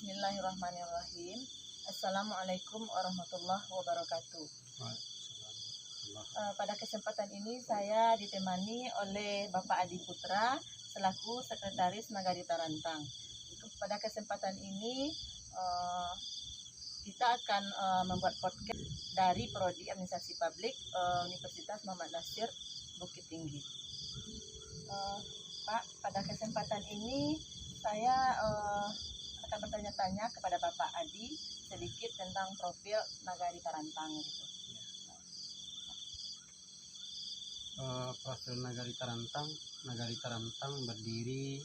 Bismillahirrahmanirrahim. Assalamualaikum warahmatullahi wabarakatuh. Pada kesempatan ini saya ditemani oleh Bapak Adi Putra selaku Sekretaris Nagari Tarantang. Pada kesempatan ini kita akan membuat podcast dari Prodi Administrasi Publik Universitas Muhammad Nasir Bukit Tinggi. Pak, pada kesempatan ini saya akan bertanya-tanya kepada Bapak Adi sedikit tentang profil Nagari Tarantang gitu. Profil Nagari Tarantang berdiri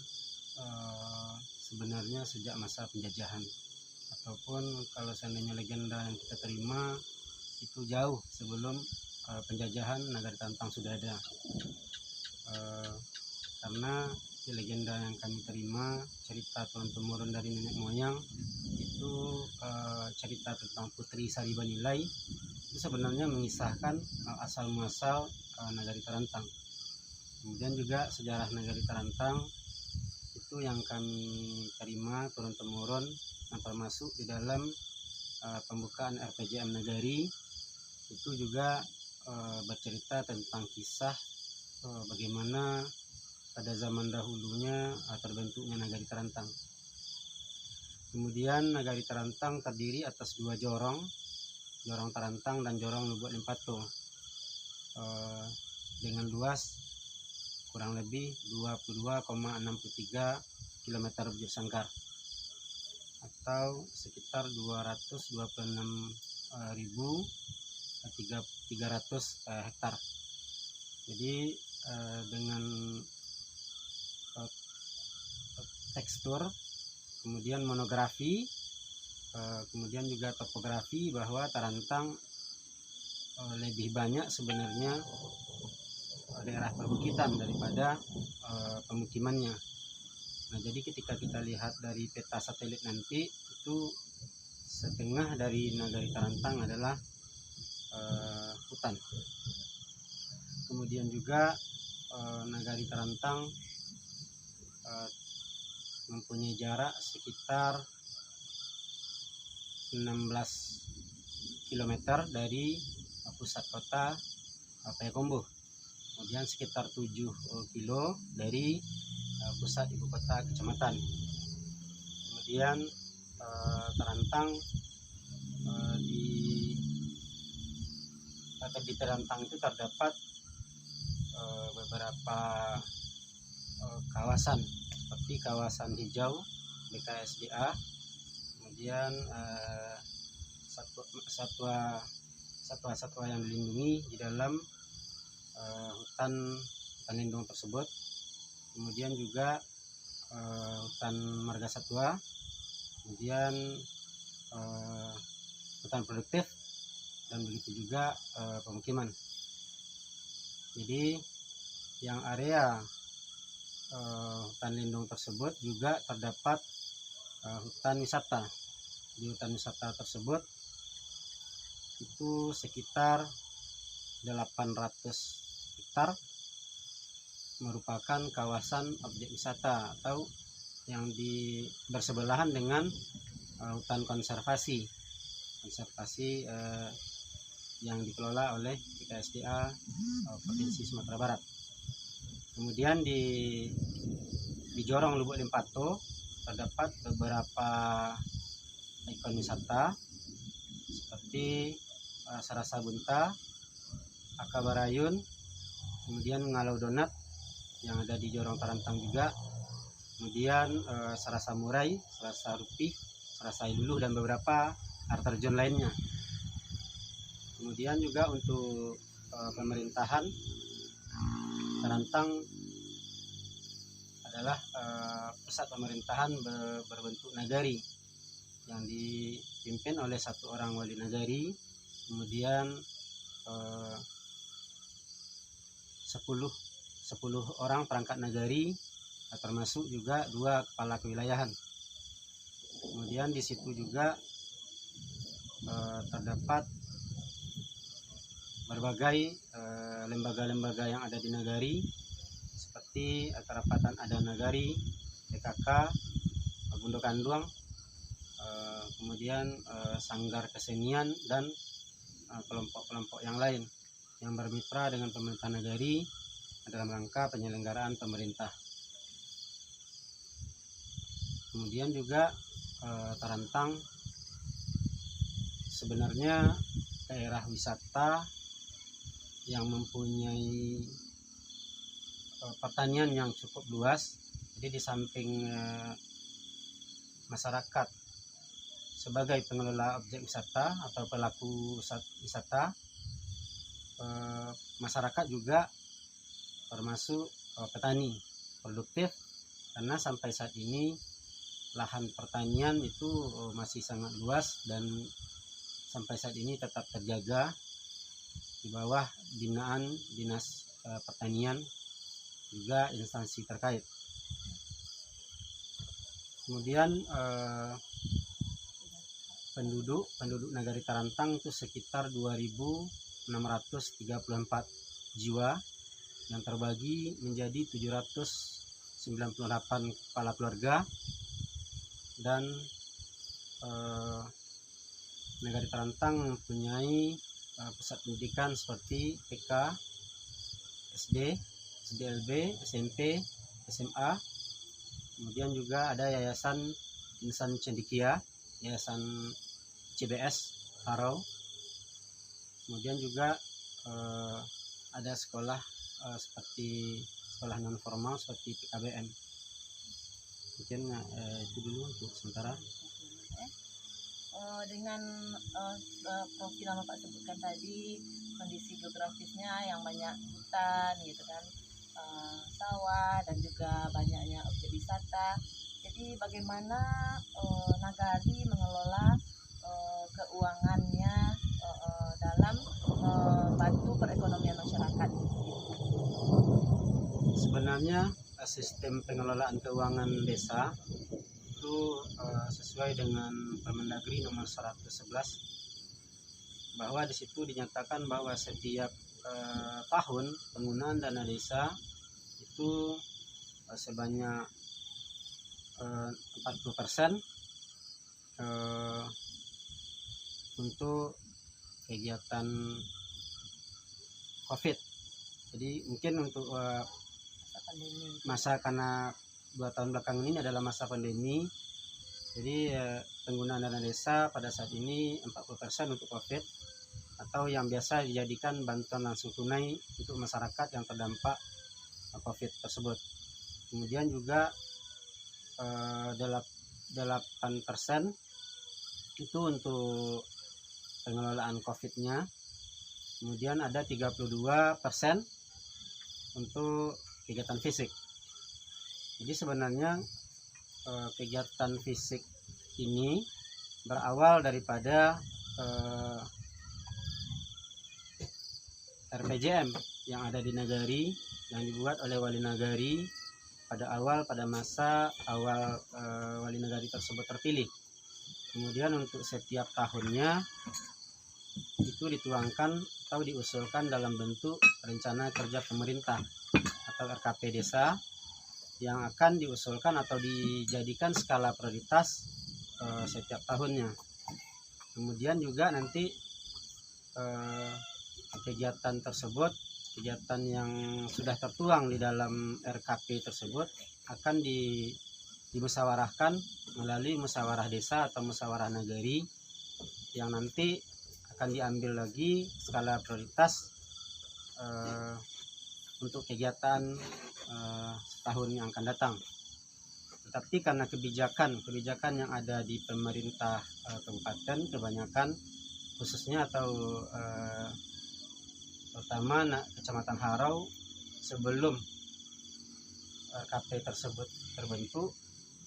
sebenarnya sejak masa penjajahan, ataupun kalau seandainya legenda yang kita terima itu jauh sebelum penjajahan Nagari Tarantang sudah ada. Karena di legenda yang kami terima, cerita turun-temurun dari nenek moyang itu cerita tentang Putri Sariban Nilai, itu sebenarnya mengisahkan asal muasal Nagari Tarantang. Kemudian juga sejarah Nagari Tarantang itu yang kami terima turun-temurun, yang termasuk di dalam pembukaan RPJM Nagari itu juga bercerita tentang kisah bagaimana pada zaman dahulunya terbentuknya Nagari Tarantang. Kemudian Nagari Tarantang terdiri atas dua jorong Tarantang dan jorong Lubuk Limpato, dengan luas kurang lebih 22,63 km bujur sangkar atau sekitar 226.300 hektar. Jadi dengan tekstur, kemudian monografi, kemudian juga topografi, bahwa Tarantang lebih banyak sebenarnya daerah perbukitan daripada pemukimannya. Nah, jadi ketika kita lihat dari peta satelit nanti, itu setengah dari Nagari Tarantang adalah hutan. Kemudian juga Nagari Tarantang mempunyai jarak sekitar 16 km dari pusat kota Payakumbuh, kemudian sekitar 7 kilo dari pusat ibu kota kecamatan. Kemudian Tarantang di Tarantang itu terdapat beberapa kawasan seperti kawasan hijau BKSDA, kemudian satwa-satwa yang dilindungi di dalam hutan lindung tersebut, kemudian juga hutan marga satwa, kemudian hutan produktif, dan begitu juga pemukiman. Jadi yang area hutan lindung tersebut juga terdapat hutan wisata. Di hutan wisata tersebut itu sekitar 800 hektar merupakan kawasan objek wisata atau yang bersebelahan dengan hutan konservasi yang dikelola oleh BKSDA Provinsi Sumatera Barat. Kemudian di jorong Lubuk Limpato terdapat beberapa ikon wisata seperti Sarasa Bunta, Akabarayun, kemudian Ngalau Donat yang ada di jorong Tarantang juga, kemudian Sarasa Murai, Sarasa Rupih, Sarasa Iluluh, dan beberapa air terjun lainnya. Kemudian juga untuk pemerintahan, Tarantang adalah pusat pemerintahan berbentuk nagari yang dipimpin oleh satu orang wali nagari, kemudian 10 orang perangkat nagari, termasuk juga 2 kepala kewilayahan. Kemudian di situ juga terdapat berbagai lembaga-lembaga yang ada di nagari seperti Kerapatan Adat Nagari, PKK, Bundo Kanduang, kemudian sanggar kesenian dan kelompok-kelompok yang lain yang bermitra dengan pemerintah negari dalam rangka penyelenggaraan pemerintah. Kemudian juga Tarantang sebenarnya daerah wisata yang mempunyai pertanian yang cukup luas. Jadi di samping masyarakat sebagai pengelola objek wisata atau pelaku wisata, masyarakat juga termasuk petani produktif, karena sampai saat ini lahan pertanian itu masih sangat luas dan sampai saat ini tetap terjaga di bawah binaan Dinas Pertanian juga instansi terkait. Kemudian penduduk Nagari Tarantang itu sekitar 2.634 jiwa yang terbagi menjadi 798 kepala keluarga, dan Nagari Tarantang mempunyai pusat pendidikan seperti TK, SD, SDLB, SMP, SMA. Kemudian juga ada Yayasan Insan Cendikia, Yayasan CBS Harau. Kemudian juga ada sekolah seperti sekolah non formal seperti PKBM. Mungkin itu dulu untuk sementara. Dengan profil yang Bapak sebutkan tadi, kondisi geografisnya yang banyak hutan gitu kan, sawah dan juga banyaknya objek wisata. Jadi bagaimana Nagari mengelola keuangannya dalam membantu perekonomian masyarakat? Sebenarnya sistem pengelolaan keuangan desa itu sesuai dengan Permendagri nomor 111, bahwa di situ dinyatakan bahwa setiap tahun penggunaan dana desa itu sebanyak 40% untuk kegiatan COVID. Jadi mungkin untuk masa, karena 2 tahun belakangan ini adalah masa pandemi, jadi penggunaan dana desa pada saat ini 40% untuk COVID, atau yang biasa dijadikan bantuan langsung tunai untuk masyarakat yang terdampak COVID tersebut. Kemudian juga 8% itu untuk pengelolaan COVID-nya. Kemudian ada 32% untuk kegiatan fisik. Jadi sebenarnya kegiatan fisik ini berawal daripada RPJM yang ada di Nagari, yang dibuat oleh Wali Nagari pada masa awal Wali Nagari tersebut terpilih. Kemudian untuk setiap tahunnya itu dituangkan atau diusulkan dalam bentuk rencana kerja pemerintah atau RKP desa, yang akan diusulkan atau dijadikan skala prioritas setiap tahunnya. Kemudian juga nanti kegiatan tersebut, kegiatan yang sudah tertuang di dalam RKP tersebut akan dimusyawarahkan melalui musyawarah desa atau musyawarah nagari, yang nanti akan diambil lagi skala prioritas untuk kegiatan setahun yang akan datang. Tetapi karena kebijakan yang ada di pemerintah kabupaten kebanyakan, khususnya atau terutama Kecamatan Harau, sebelum RKP tersebut terbentuk,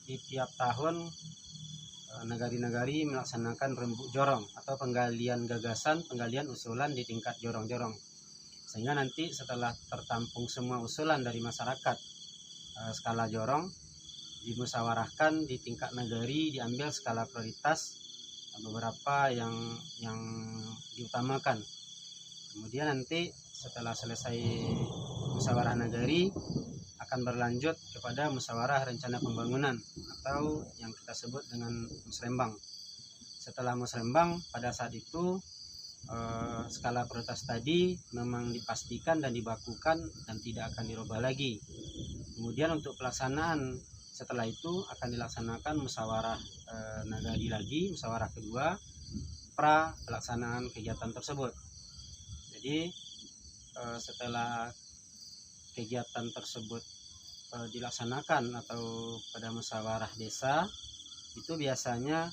di tiap tahun nagari-nagari melaksanakan rembuk jorong atau penggalian gagasan, penggalian usulan di tingkat jorong-jorong, sehingga nanti setelah tertampung semua usulan dari masyarakat skala jorong, dimusyawarahkan di tingkat nagari, diambil skala prioritas beberapa yang diutamakan. Kemudian nanti setelah selesai musyawarah nagari akan berlanjut kepada musyawarah rencana pembangunan atau yang kita sebut dengan musrembang. Setelah musrembang, pada saat itu skala prioritas tadi memang dipastikan dan dibakukan dan tidak akan dirubah lagi. Kemudian untuk pelaksanaan setelah itu akan dilaksanakan musyawarah nagari lagi, musyawarah kedua pra pelaksanaan kegiatan tersebut. Jadi setelah kegiatan tersebut dilaksanakan atau pada musyawarah desa, itu biasanya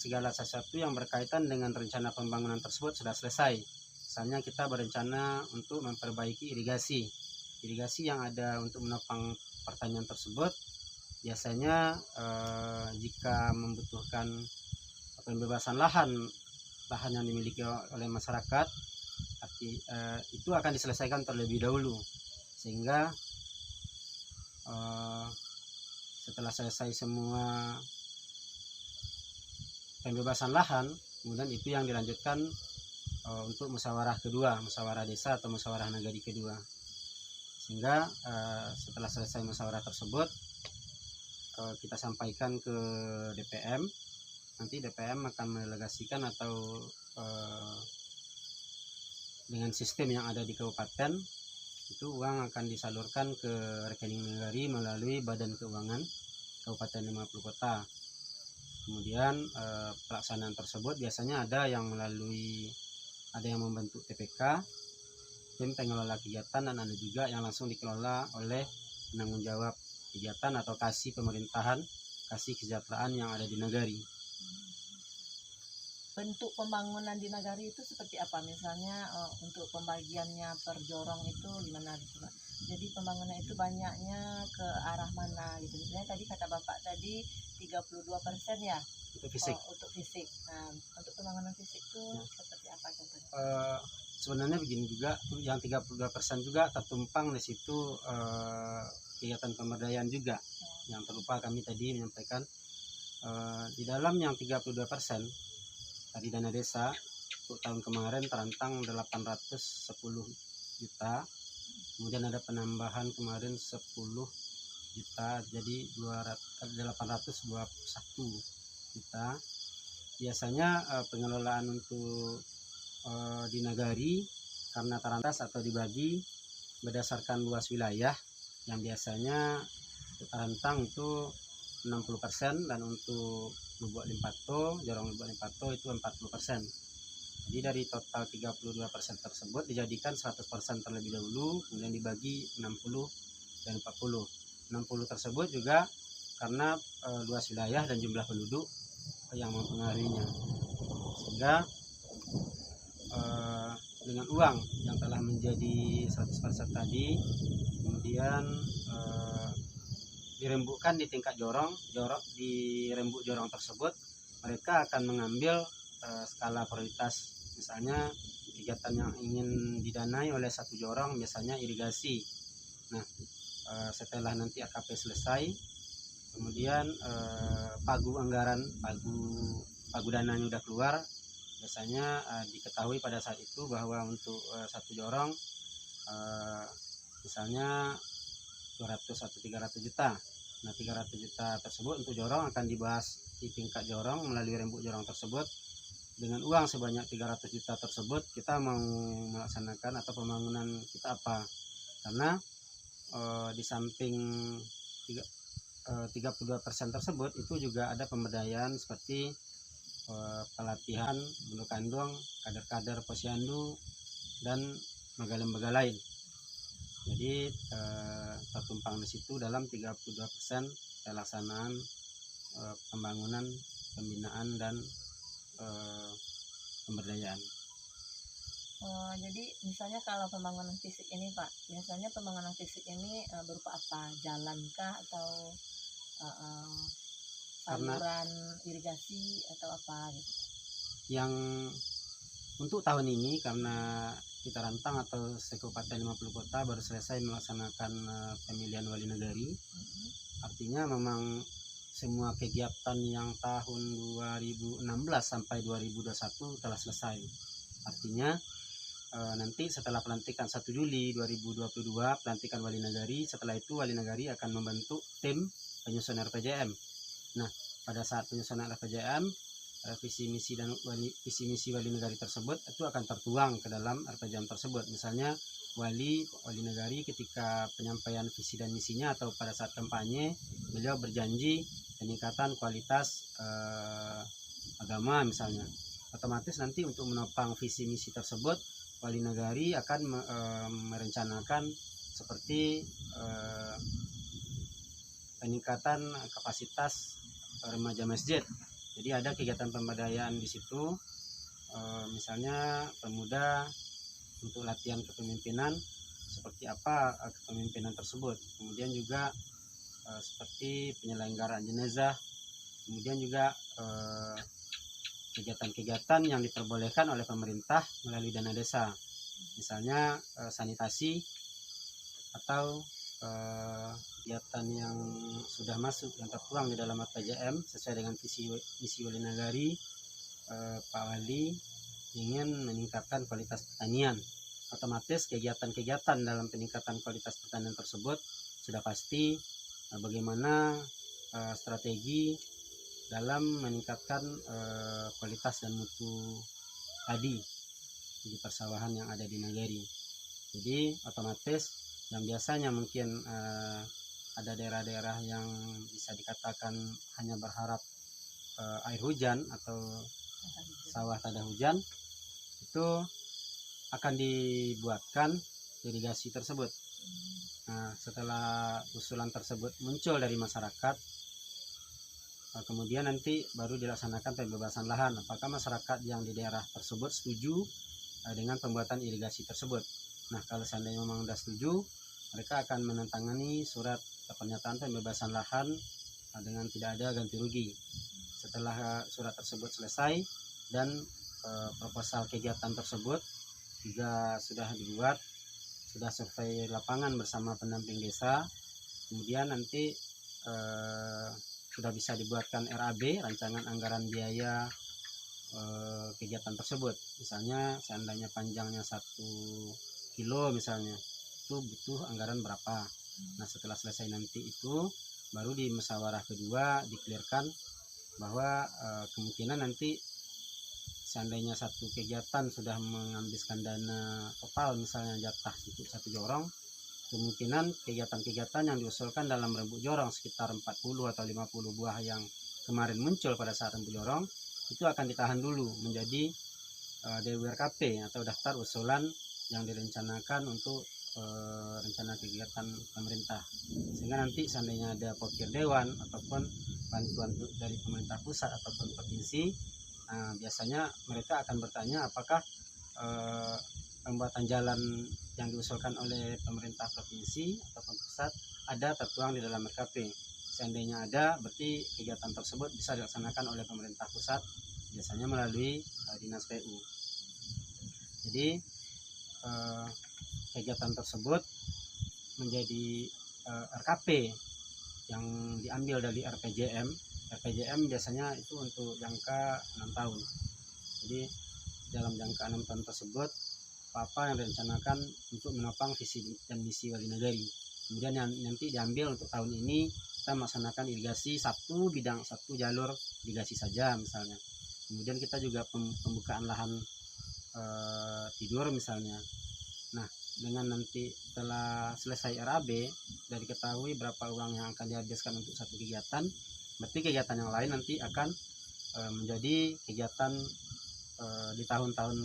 segala sesuatu yang berkaitan dengan rencana pembangunan tersebut sudah selesai. Misalnya kita berencana untuk memperbaiki irigasi yang ada untuk menopang pertanian tersebut. Biasanya jika membutuhkan pembebasan lahan yang dimiliki oleh masyarakat, itu akan diselesaikan terlebih dahulu, sehingga setelah selesai semua pembebasan lahan, kemudian itu yang dilanjutkan untuk musyawarah kedua, musyawarah desa atau musyawarah nagari kedua. Sehingga setelah selesai musyawarah tersebut kita sampaikan ke DPM. Nanti DPM akan mendelegasikan atau dengan sistem yang ada di kabupaten, itu uang akan disalurkan ke rekening nagari melalui Badan Keuangan Kabupaten 50 Kota. Kemudian pelaksanaan tersebut biasanya ada yang membentuk TPK, tim pengelola kegiatan, dan ada juga yang langsung dikelola oleh penanggung jawab kegiatan atau kasih pemerintahan, kasih kesejahteraan yang ada di nagari. Bentuk pembangunan di nagari itu seperti apa? Misalnya untuk pembagiannya per jorong itu gimana gitu, Pak? Jadi pembangunan itu banyaknya ke arah mana gitu. Misalnya tadi kata Bapak tadi 32% ya Untuk fisik. Untuk fisik. Nah, untuk pembangunan fisik itu seperti apa contohnya? Sebenarnya begini juga, yang 32% juga tertumpang di situ kegiatan pemberdayaan juga. Yang terlupa kami tadi menyampaikan di dalam yang 32% tadi dana desa untuk tahun kemarin terantang 810 juta. Kemudian ada penambahan kemarin 10 juta, jadi 821 juta. Biasanya pengelolaan untuk di nagari karena tarantas atau dibagi berdasarkan luas wilayah, yang biasanya terantang itu 60%, dan untuk Lubuk Limpato, Jorong Lubuk Limpato itu 40%. Jadi dari total 32% tersebut dijadikan 100% terlebih dahulu, kemudian dibagi 60 dan 40. 60 tersebut juga karena luas wilayah dan jumlah penduduk yang mempengaruhinya. Sehingga dengan uang yang telah menjadi 100% tadi, kemudian dirembukkan di tingkat di rembuk jorong tersebut, mereka akan mengambil skala prioritas. Misalnya kegiatan yang ingin didanai oleh satu jorong biasanya irigasi. Nah, setelah nanti AKP selesai, kemudian pagu dananya udah keluar, biasanya diketahui pada saat itu bahwa untuk satu jorong misalnya 200 atau 300 juta. Nah, 300 juta tersebut untuk jorong akan dibahas di tingkat jorong melalui rembuk jorong tersebut. Dengan uang sebanyak 300 juta tersebut, kita mau melaksanakan atau pembangunan kita apa? Karena di samping 32% tersebut itu juga ada pemberdayaan seperti pelatihan bulu kandung, kader-kader posyandu, dan lembaga lain. Jadi tertumpang di situ dalam 32% pelaksanaan pembangunan, pembinaan, dan pemberdayaan. Jadi misalnya kalau pembangunan fisik ini Pak, biasanya pembangunan fisik ini berupa apa? Jalankah atau saluran irigasi atau apa gitu? Yang untuk tahun ini karena kita rantang atau Kabupaten 50 Kota baru selesai melaksanakan pemilihan wali nagari. Artinya memang semua kegiatan yang tahun 2016 sampai 2021 telah selesai. Artinya nanti setelah pelantikan 1 Juli 2022 pelantikan wali nagari, setelah itu wali nagari akan membentuk tim penyusun RPJM. Nah, pada saat penyusunan RPJM, visi misi wali nagari tersebut itu akan tertuang ke dalam RPJM tersebut. Misalnya wali nagari ketika penyampaian visi dan misinya atau pada saat kampanye, beliau berjanji peningkatan kualitas agama misalnya. Otomatis nanti untuk menopang visi misi tersebut, wali nagari akan merencanakan seperti peningkatan kapasitas remaja masjid. Jadi ada kegiatan pemberdayaan di situ, misalnya pemuda untuk latihan kepemimpinan, seperti apa kepemimpinan tersebut. Kemudian juga seperti penyelenggaraan jenazah, kemudian juga kegiatan-kegiatan yang diperbolehkan oleh pemerintah melalui dana desa, misalnya sanitasi atau kegiatan yang sudah masuk yang tertuang di dalam RPJM sesuai dengan visi misi wali nagari. Pak Wali ingin meningkatkan kualitas pertanian, otomatis kegiatan-kegiatan dalam peningkatan kualitas pertanian tersebut sudah pasti bagaimana strategi dalam meningkatkan kualitas dan mutu padi di persawahan yang ada di nagari. Jadi otomatis yang biasanya mungkin ada daerah-daerah yang bisa dikatakan hanya berharap air hujan atau sawah tak ada hujan, itu akan dibuatkan irigasi tersebut. Nah, setelah usulan tersebut muncul dari masyarakat, kemudian nanti baru dilaksanakan pembebasan lahan. Apakah masyarakat yang di daerah tersebut setuju dengan pembuatan irigasi tersebut? Nah, kalau seandainya memang sudah setuju, mereka akan menandatangani surat pernyataan pembebasan lahan dengan tidak ada ganti rugi. Setelah surat tersebut selesai dan proposal kegiatan tersebut juga sudah dibuat, sudah survei lapangan bersama pendamping desa, kemudian nanti sudah bisa dibuatkan RAB, rancangan anggaran biaya kegiatan tersebut. Misalnya seandainya panjangnya 1 kilo misalnya, itu butuh anggaran berapa. Nah, setelah selesai nanti itu baru di musyawarah kedua dikelirkan bahwa kemungkinan nanti seandainya satu kegiatan sudah menghabiskan dana total misalnya jatah untuk 1 jorong, kemungkinan kegiatan-kegiatan yang diusulkan dalam rembuk jorong sekitar 40 atau 50 buah yang kemarin muncul pada saat rembuk jorong itu akan ditahan dulu menjadi DWRKP atau daftar usulan yang direncanakan untuk rencana kegiatan pemerintah, sehingga nanti seandainya ada pokir dewan ataupun bantuan dari pemerintah pusat ataupun provinsi, biasanya mereka akan bertanya apakah pembuatan jalan yang diusulkan oleh pemerintah provinsi ataupun pusat ada tertuang di dalam RKP. Seandainya ada, berarti kegiatan tersebut bisa dilaksanakan oleh pemerintah pusat, biasanya melalui dinas PU. Jadi kegiatan tersebut menjadi RKP yang diambil dari RPJM. RPJM biasanya itu untuk jangka 6 tahun. Jadi dalam jangka 6 tahun tersebut apa yang direncanakan untuk menopang visi dan misi wali nagari. Kemudian yang nanti diambil untuk tahun ini kita melaksanakan irigasi satu bidang, satu jalur irigasi saja misalnya. Kemudian kita juga pembukaan lahan tidur misalnya. Nah, dengan nanti setelah selesai RAB dari ketahui berapa uang yang akan dihabiskan untuk satu kegiatan, berarti kegiatan yang lain nanti akan menjadi kegiatan di tahun-tahun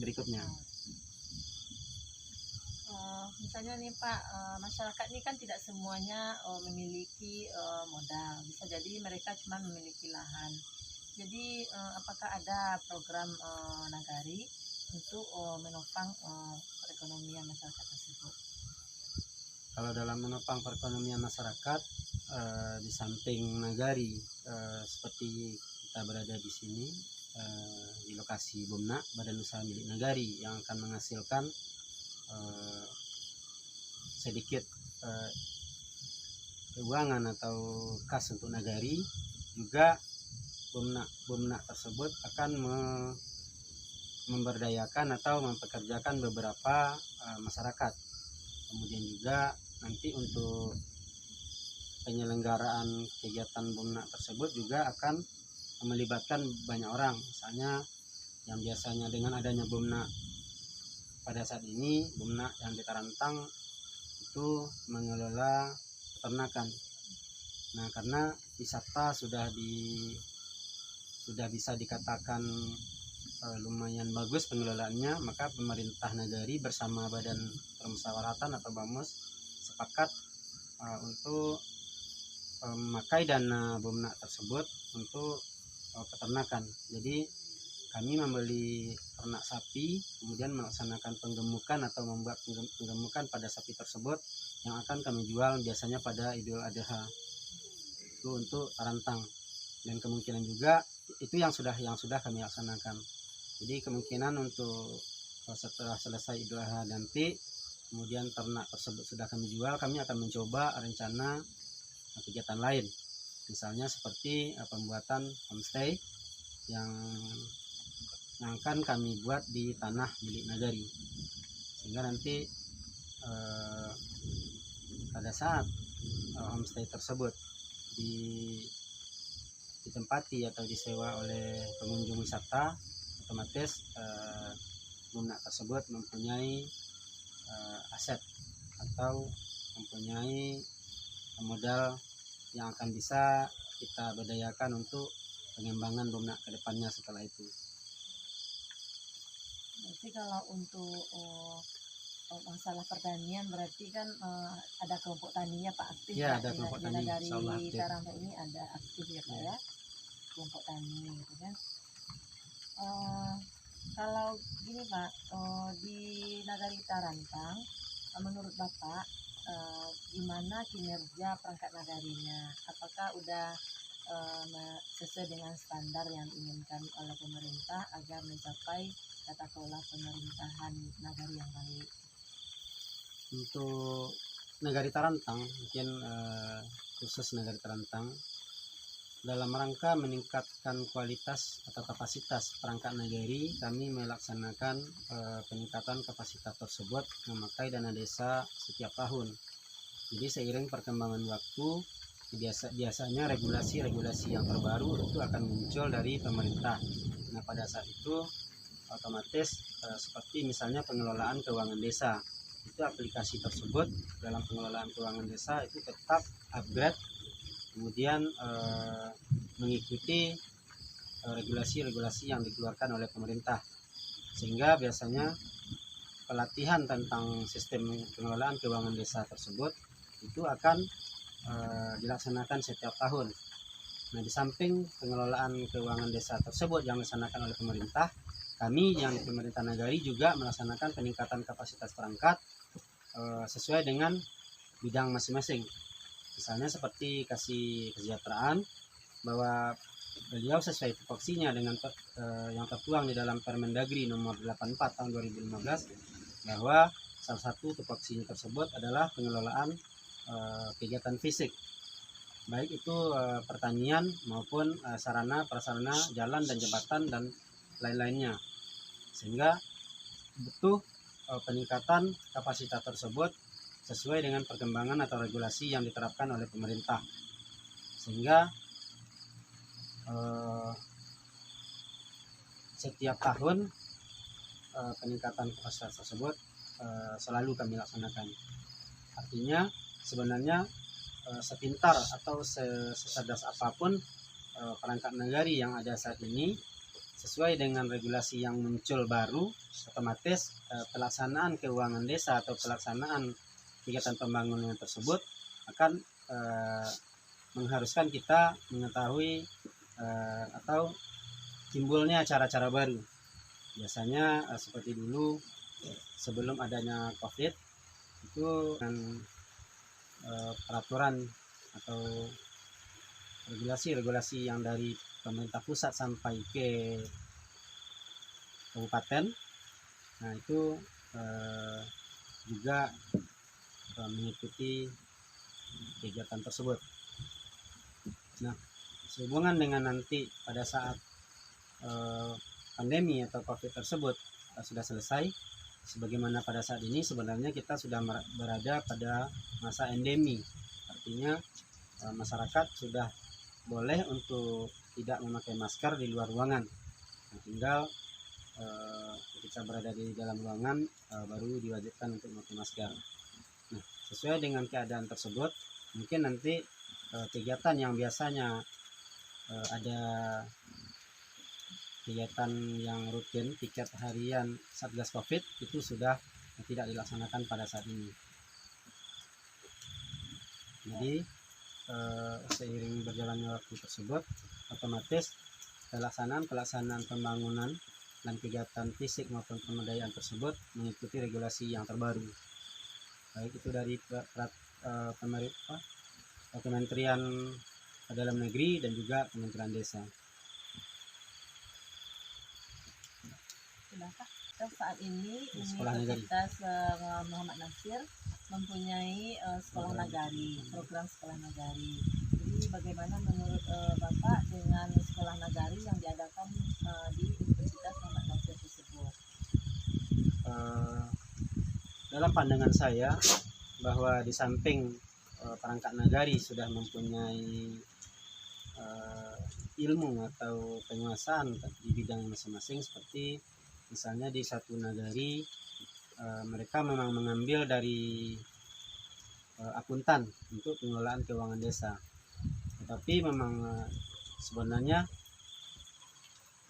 berikutnya. Misalnya nih Pak, masyarakat ini kan tidak semuanya memiliki modal, bisa jadi mereka cuma memiliki lahan. Jadi apakah ada program nagari untuk menopang perekonomian masyarakat tersebut? Kalau dalam menopang perekonomian masyarakat, di samping nagari seperti kita berada di sini di lokasi Bomna, Badan Usaha Milik Nagari yang akan menghasilkan sedikit keuangan atau kas untuk nagari, juga Bomna tersebut akan memberdayakan atau mempekerjakan beberapa masyarakat. Kemudian juga nanti untuk penyelenggaraan kegiatan BUMNA tersebut juga akan melibatkan banyak orang. Misalnya yang biasanya dengan adanya BUMNA pada saat ini, BUMNA yang di Tarantang itu mengelola peternakan. Nah, karena wisata sudah bisa dikatakan lumayan bagus pengelolaannya, maka pemerintah negari bersama Badan Permusyawaratan atau BAMUS sepakat untuk memakai dana BUMNA tersebut untuk peternakan. Jadi kami membeli ternak sapi, kemudian melaksanakan penggemukan atau membuat penggemukan pada sapi tersebut yang akan kami jual biasanya pada Idul Adha itu untuk Tarantang. Dan kemungkinan juga itu yang sudah kami laksanakan. Jadi kemungkinan untuk setelah selesai Idul Adha nanti, kemudian ternak tersebut sudah kami jual, kami akan mencoba rencana kegiatan lain. Misalnya seperti pembuatan homestay yang akan kami buat di tanah milik Nagari. Sehingga nanti pada saat homestay tersebut ditempati atau disewa oleh pengunjung wisata, otomatis BUMNA tersebut mempunyai aset atau mempunyai modal yang akan bisa kita berdayakan untuk pengembangan BUMNA ke depannya setelah itu. Berarti kalau untuk masalah pertanian berarti kan ada kelompok taninya Pak aktif ya, Pak, ada kelompok tani dari aktif. Tarantang ini ada aktif ya Pak ya, kelompok tani gitu kan. Kalau gini Pak, di Nagari Tarantang menurut Bapak gimana kinerja perangkat nagarinya? Apakah udah sesuai dengan standar yang diinginkan oleh pemerintah agar mencapai tata kelola pemerintahan nagari yang baik? Untuk Nagari Tarantang, mungkin khusus Nagari Tarantang, dalam rangka meningkatkan kualitas atau kapasitas perangkat nagari, kami melaksanakan peningkatan kapasitas tersebut memakai dana desa setiap tahun. Jadi seiring perkembangan waktu, biasanya regulasi-regulasi yang terbaru itu akan muncul dari pemerintah. Nah, pada saat itu otomatis seperti misalnya pengelolaan keuangan desa, itu aplikasi tersebut dalam pengelolaan keuangan desa itu tetap upgrade, kemudian mengikuti regulasi-regulasi yang dikeluarkan oleh pemerintah, sehingga biasanya pelatihan tentang sistem pengelolaan keuangan desa tersebut itu akan dilaksanakan setiap tahun. Nah, di samping pengelolaan keuangan desa tersebut yang dilaksanakan oleh pemerintah, kami yang di pemerintah nagari juga melaksanakan peningkatan kapasitas perangkat sesuai dengan bidang masing-masing. Misalnya seperti kasih kesejahteraan, bahwa beliau sesuai tupoksinya dengan yang tertuang di dalam Permendagri nomor 84 tahun 2015, bahwa salah satu tupoksinya tersebut adalah pengelolaan kegiatan fisik, baik itu pertanian maupun sarana prasarana jalan dan jembatan dan lain-lainnya, sehingga butuh peningkatan kapasitas tersebut sesuai dengan perkembangan atau regulasi yang diterapkan oleh pemerintah, sehingga setiap tahun peningkatan kapasitas tersebut selalu kami laksanakan. Artinya sebenarnya sepintar atau secerdas apapun perangkat nagari yang ada saat ini, sesuai dengan regulasi yang muncul baru, otomatis pelaksanaan keuangan desa atau pelaksanaan kegiatan pembangunan tersebut akan mengharuskan kita mengetahui atau timbulnya cara-cara baru. Biasanya seperti dulu sebelum adanya COVID itu dengan peraturan atau regulasi-regulasi yang dari pemerintah pusat sampai ke kabupaten, nah itu juga mengikuti kegiatan tersebut. Nah, sehubungan dengan nanti pada saat pandemi atau COVID tersebut sudah selesai. Sebagaimana pada saat ini sebenarnya kita sudah berada pada masa endemi, artinya masyarakat sudah boleh untuk tidak memakai masker di luar ruangan. Nah, tinggal ketika berada di dalam ruangan baru diwajibkan untuk memakai masker. Nah, sesuai dengan keadaan tersebut, mungkin nanti kegiatan yang biasanya ada kegiatan yang rutin, tiket harian Satgas Covid itu sudah tidak dilaksanakan pada saat ini. Jadi seiring berjalannya waktu tersebut, otomatis pelaksanaan pembangunan dan kegiatan fisik maupun pemberdayaan tersebut mengikuti regulasi yang terbaru, baik itu dari Kementerian Dalam Negeri dan juga Kementerian Desa. Saat ini Sekolah Nagari. Universitas Muhammad Nasir mempunyai sekolah nagari, program sekolah nagari. Jadi bagaimana menurut Bapak dengan sekolah nagari yang diadakan di Universitas Muhammad Nasir tersebut? Dalam pandangan saya bahwa di samping perangkat nagari sudah mempunyai ilmu atau penguasaan di bidang masing-masing, seperti misalnya di satu nagari mereka memang mengambil dari akuntan untuk pengelolaan keuangan desa, tetapi memang sebenarnya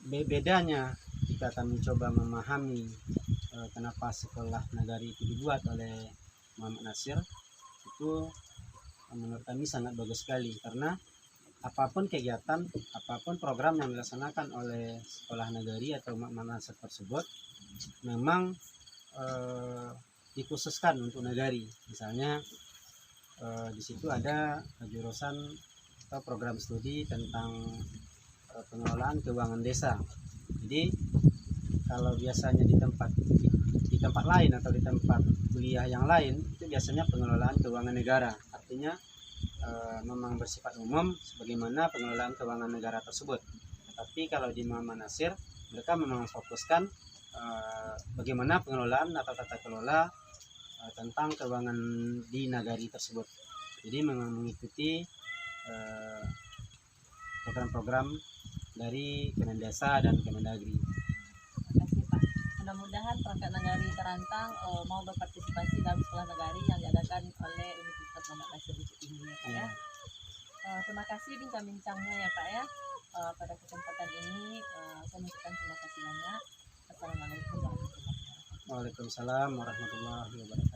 bedanya jika kami coba memahami kenapa sekolah nagari itu dibuat oleh Muhammad Nasir, itu menurut kami sangat bagus sekali, karena apapun kegiatan, apapun program yang dilaksanakan oleh sekolah nagari atau Muhammad Nasir tersebut memang dikhususkan untuk nagari. Misalnya di situ ada jurusan atau program studi tentang pengelolaan keuangan desa. Jadi kalau biasanya di tempat lain atau di tempat kuliah yang lain itu biasanya pengelolaan keuangan negara, artinya memang bersifat umum sebagaimana pengelolaan keuangan negara tersebut. Tapi kalau di Muhammad Nasir mereka memang fokuskan bagaimana pengelolaan atau tata kelola tentang keuangan di nagari tersebut. Jadi memang mengikuti program-program dari Kemendesa dan Kemendagri. Terima kasih Pak. Mudah-mudahan perangkat nagari Terantang mau berpartisipasi dalam sekolah nagari yang diadakan oleh Universitas Muhammad Nasir ini, ya Pak ya. Terima kasih bincang-bincangnya ya Pak ya. Pada kesempatan ini saya mengucapkan terima kasih banyak. Assalamualaikum warahmatullahi wabarakatuh. Waalaikumsalam warahmatullahi wabarakatuh.